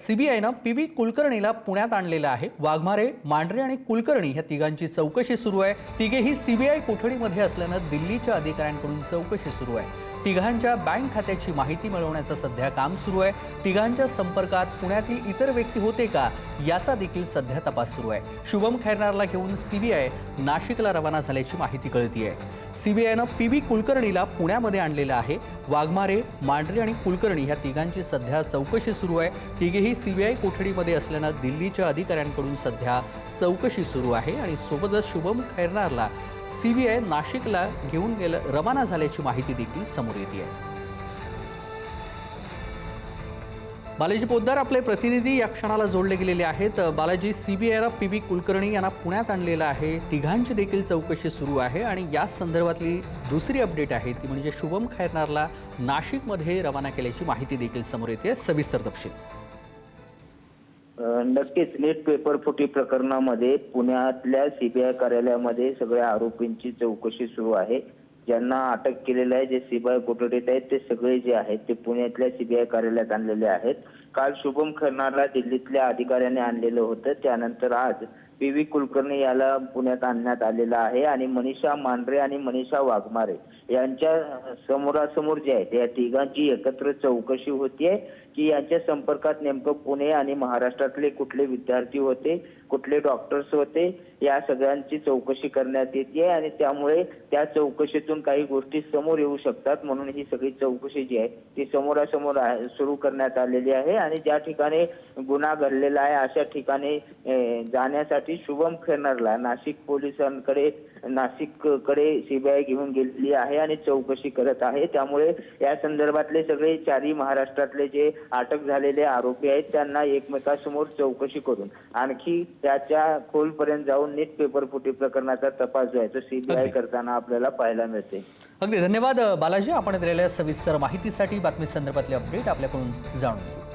सीबीआयनं पीव्ही कुलकर्णीला पुण्यात आणलेलं आहे। वाघमारे, मांढरे आणि कुलकर्णी या तिघांची चौकशी सुरू आहे। तिघेही सीबीआय कोठडीमध्ये असल्यानं दिल्लीच्या अधिकाऱ्यांकडून चौकशी सुरू आहे। तिघांच्या बँक खात्याची माहिती मिळवण्याचं सध्या काम सुरू आहे। तिघांच्या संपर्कात पुण्यातील इतर व्यक्ती होते का याचा देखील सध्या तपास सुरू आहे। शुभम खैरनारला घेऊन सीबीआय नाशिकला रवाना झाल्याची माहिती कळते आहे। सीबीआयनं पीव्ही कुलकर्णीला पुण्यामध्ये आणलेलं आहे। वाघमारे, मांढरे आणि कुलकर्णी या तिघांची सध्या चौकशी सुरू आहे। तिघेही सीबीआय कोठडीमध्ये असल्यानं दिल्लीच्या अधिकाऱ्यांकडून सध्या चौकशी सुरू आहे आणि सोबतच शुभम खैरनारला सीबीआय नाशिकला घेऊन रवाना झाल्याची माहिती देखील समोर येते आहे। बालाजी पोद्दार आपले प्रतिनिधी या क्षणाला जोडले गेलेले आहेत। बालाजी, सीबीआयला पीव्ही कुलकर्णी यांना पुण्यात आणलेलं आहे। तिघांची देखील चौकशी सुरू आहे आणि या संदर्भातली दुसरी अपडेट आहे ती म्हणजे शुभम खैरनारला नाशिकमध्ये रवाना केल्याची माहिती देखील समोर येते। सविस्तर तपशील। नक्कीच नीट पेपर फुटी प्रकरणामध्ये पुण्यातल्या सीबीआय कार्यालयामध्ये सगळ्या आरोपींची चौकशी सुरू आहे। ज्यांना अटक केलेलं आहे, जे सीबीआय कोठडीत आहेत, ते सगळे जे आहेत ते पुण्यातल्या सीबीआय कार्यालयात आणलेले आहेत। काल शुभम खैरनारला दिल्लीतल्या अधिकाऱ्यांनी आणलेलं होतं, त्यानंतर आज पीव्ही कुलकर्णी याला पुण्यात आणण्यात आलेलं आहे आणि मनीषा मांढरे आणि मनीषा वाघमारे यांच्या समोरासमोर जे आहे या तिघांची एकत्र चौकशी होतीये की यांच्या संपर्कात नेमकं पुणे आणि महाराष्ट्रातले कुठले विद्यार्थी होते, कुठले डॉक्टर्स होते, या सगळ्यांची चौकशी करण्यात येते आणि त्यामुळे त्या चौकशीतून काही गोष्टी समोर येऊ शकतात। म्हणून ही सगळी चौकशी जी आहे ती समोरासमोर सुरू करण्यात आलेली आहे आणि ज्या ठिकाणी गुन्हा घडलेला आहे अशा ठिकाणी जाण्यासाठी शुभम खैरनारला नाशिककडे सीबीआय घेऊन गेलेली आहे आणि चौकशी करत आहे। त्यामुळे या संदर्भातले सगळे चारही महाराष्ट्रातले जे अटक झालेले आरोपी आहेत त्यांना एकमेकांसमोर चौकशी करून आणखी त्याच्या खोलपर्यंत जाऊन नीट पेपर फुटी प्रकरणाचा तपास जो आहे तो सीबीआय करताना आपल्याला पाहायला मिळते। अगदी धन्यवाद बालाजी, आपण दिलेल्या सविस्तर माहितीसाठी। बातमी संदर्भातले अपडेट आपल्याकडून जाणून घेऊ।